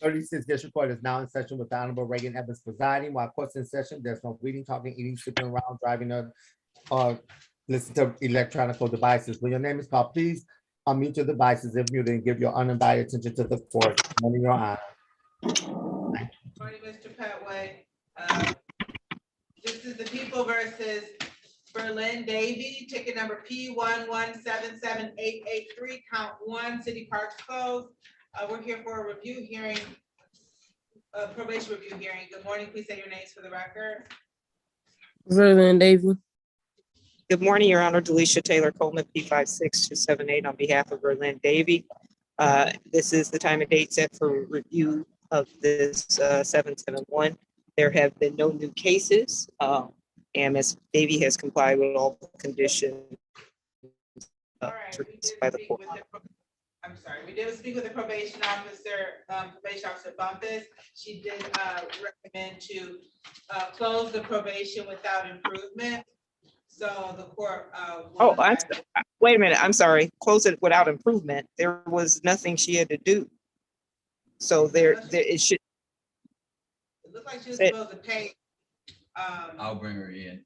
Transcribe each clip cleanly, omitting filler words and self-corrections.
36th District Court is now in session with the Honorable Raeigen Evans presiding. While court's in session, there's no reading, talking, eating, sleeping around, driving, or listen to electronic devices. When your name is called, please unmute your devices if muted and give your undivided attention to the court. Morning, Your Honor. Morning, Mr. Petway. This is the People versus Berlin Davy, ticket number P1177883, count 1, City Parks closed. We're here for a review hearing, probation review hearing. Good morning, please say your names for the record. Berlin Davy. Good morning, Your Honor. Delisha Taylor Coleman, P56278 on behalf of Berlin Davy. This is the time and date set for review of this 771. There have been no new cases, and Ms. Davy has complied with all the conditions All right, by the court. I'm sorry, we did speak with the probation officer, Bumpus. She did recommend to close the probation without improvement. So the court. Wait a minute. I'm sorry. Close it without improvement. There was nothing she had to do. So it should. It looked like she was supposed to pay. I'll bring her in.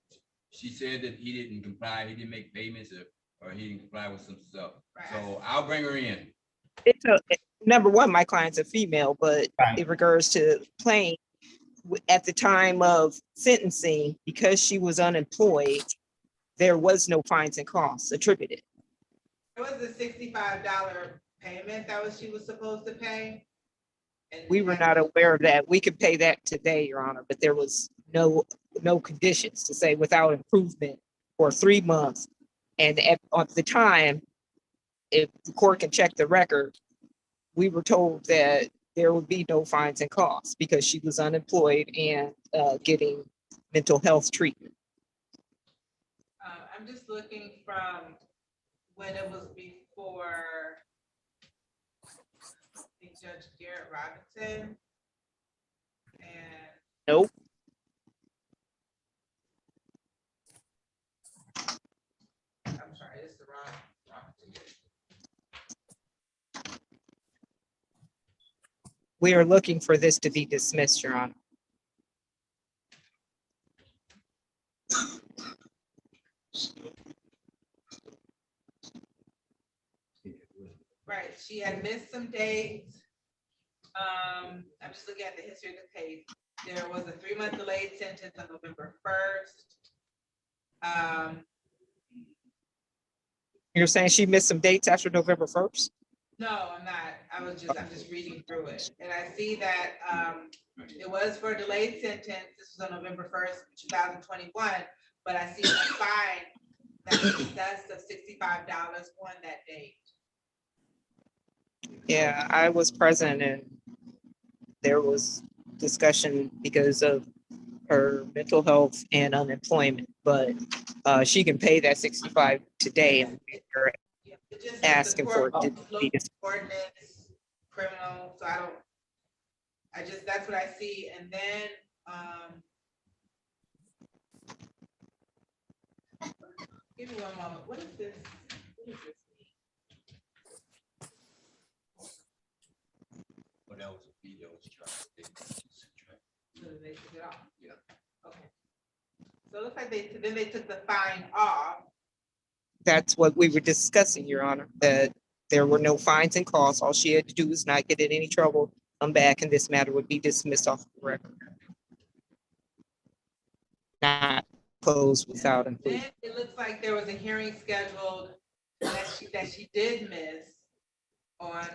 She said that he didn't comply. He didn't make payments or he didn't comply with some stuff. Right. So I'll bring her in. Number one, my client's a female, but in regards to playing at the time of sentencing, because she was unemployed, there was no fines and costs attributed. There was a $65 payment that she was supposed to pay. And we were not aware of that. We could pay that today, Your Honor, but there was no conditions to say without improvement for 3 months. And at the time, if the court can check the record, we were told that there would be no fines and costs because she was unemployed and getting mental health treatment. I'm just looking from when it was before Judge Garrett Robinson. And nope. I'm sorry, it's the wrong ticket. We are looking for this to be dismissed, Your Honor. Right, she had missed some dates. I'm just looking at the history of the case. There was a 3-month delayed sentence on November 1st. You're saying she missed some dates after November 1st? No, I'm not. I'm just reading through it. And I see that it was for a delayed sentence. This was on November 1st, 2021. But I see a fine that was assessed of $65 on that date. Yeah, I was present and there was discussion because of her mental health and unemployment, but she can pay that $65 today and we're asking for it to be ordinance, criminal, so that's what I see. And then give me one moment. What is this? What is this? What else? Video was trying. So they took it off. Yeah. Okay. So it looks like they took the fine off. That's what we were discussing, Your Honor, that there were no fines and costs. All she had to do was not get in any trouble, come back, and this matter would be dismissed off the record. Not closed without improvement. Then it looks like there was a hearing scheduled that she did miss on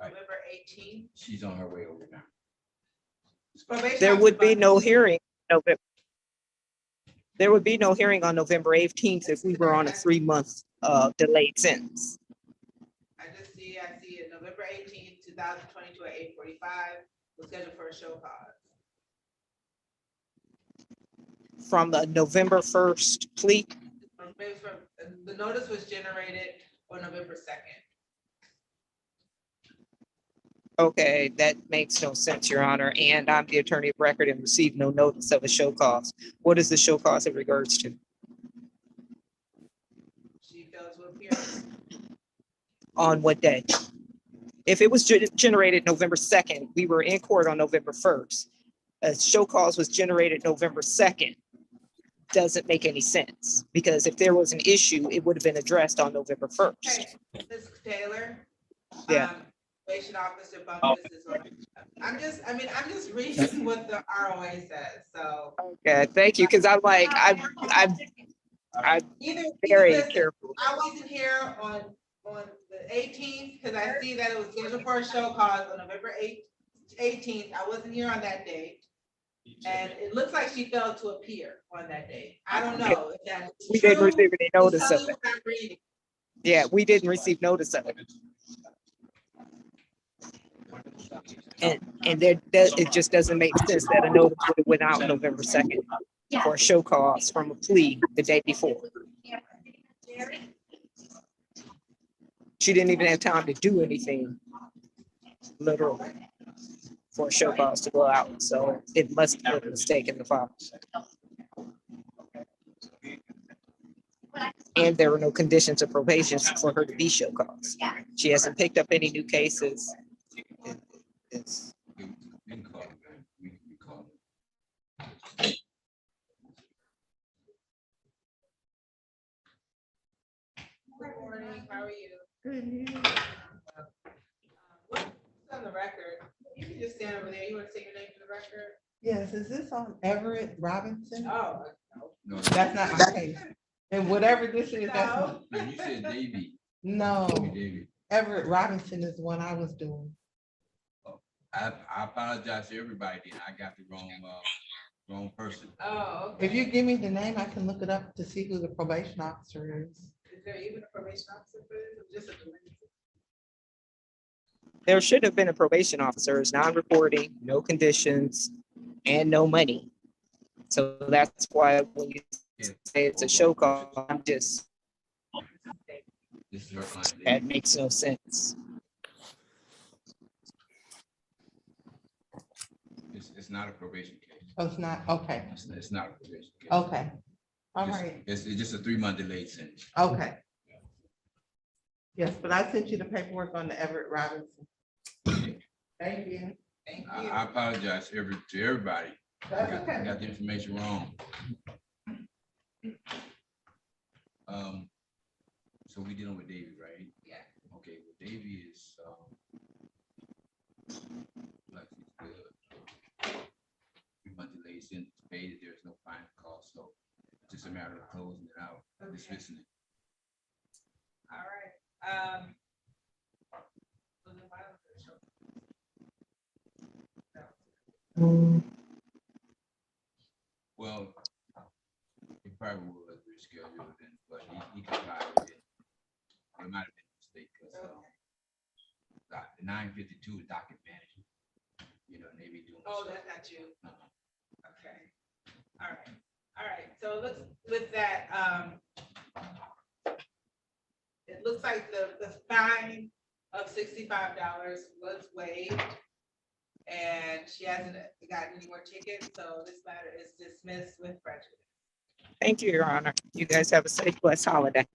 November 18th. She's on her way over now. There would be no hearing. There would be no hearing on November 18th if we were on a 3-month delayed sentence. I see it November 18th, 2022 at 8:45 was scheduled for a show cause. From the November 1st plea? The notice was generated on November 2nd. Okay, that makes no sense, Your Honor. And I'm the attorney of record and received no notice of a show cause. What is the show cause in regards to? She failed to appear. On what day? if it was generated November 2nd, we were in court on November 1st. A show cause was generated November 2nd. Doesn't make any sense, because if there was an issue, it would have been addressed on November 1st. Okay, Ms. Taylor. Yeah. Probation officer bonus is what, I'm just reading what the ROA says, so. Okay, thank you, because I'm like, I'm Either, very listen, careful. I wasn't here on the 18th, because I see that it was scheduled for a show cause on November 18th. I wasn't here on that date. And it looks like she failed to appear on that date. I don't know if that's We true. didn't receive any notice Just of tell me it. what I'm reading. Yeah, we didn't receive notice of it. And it just doesn't make sense that a notice would have went out November 2nd for a show cause from a plea the day before. She didn't even have time to do anything, literally, for a show cause to go out. So it must have been a mistake in the file. And there were no conditions of probation for her to be show cause. She hasn't picked up any new cases. It's We can call it, man. We can call it. Good morning, how are you? Good. What's on the record? You can just stand over there. You want to say your name for the record? Yes, is this on Everett Robinson? Oh, No, That's not my case. And whatever this is, that's no. not, no, you said Davy. no, Davy. Everett Robinson is the one I was doing. I apologize to everybody. Then I got the wrong person. Oh, okay. If you give me the name, I can look it up to see who the probation officer is. Is there even a probation officer for this? Or just a delinquent? There should have been a probation officer. It's non-reporting, no conditions, and no money. So that's why when you say it's a show call, I'm just, This is her client. that makes no sense. It's not a probation case. Oh, it's not, okay, It's not a probation case. okay, all Just- right, It's just a 3-month delayed sentence. okay. Yes, but I sent you the paperwork on the Everett Robinson. Thank you. Thank you. I apologize to everybody. I That's got okay. the information wrong. So we dealing with Davy, right? Yeah. Okay, well, Davy is, like, he's good. 3-month delayed sentence paid, there's no fine cost, so it's just a matter of closing it out, Okay. dismissing it. All right. So then why don't we show- Well, he probably was rescheduled, but he complied with it. It might have been a mistake, because, the 952 is docket management. You know, and they be doing. Oh, stuff. that's not you. Uh-uh. Okay. All right. All right. So let's, with that, it looks like the fine of $65 was waived. And she hasn't gotten any more tickets, so this matter is dismissed with prejudice. Thank you, Your Honor. You guys have a safe, blessed holiday.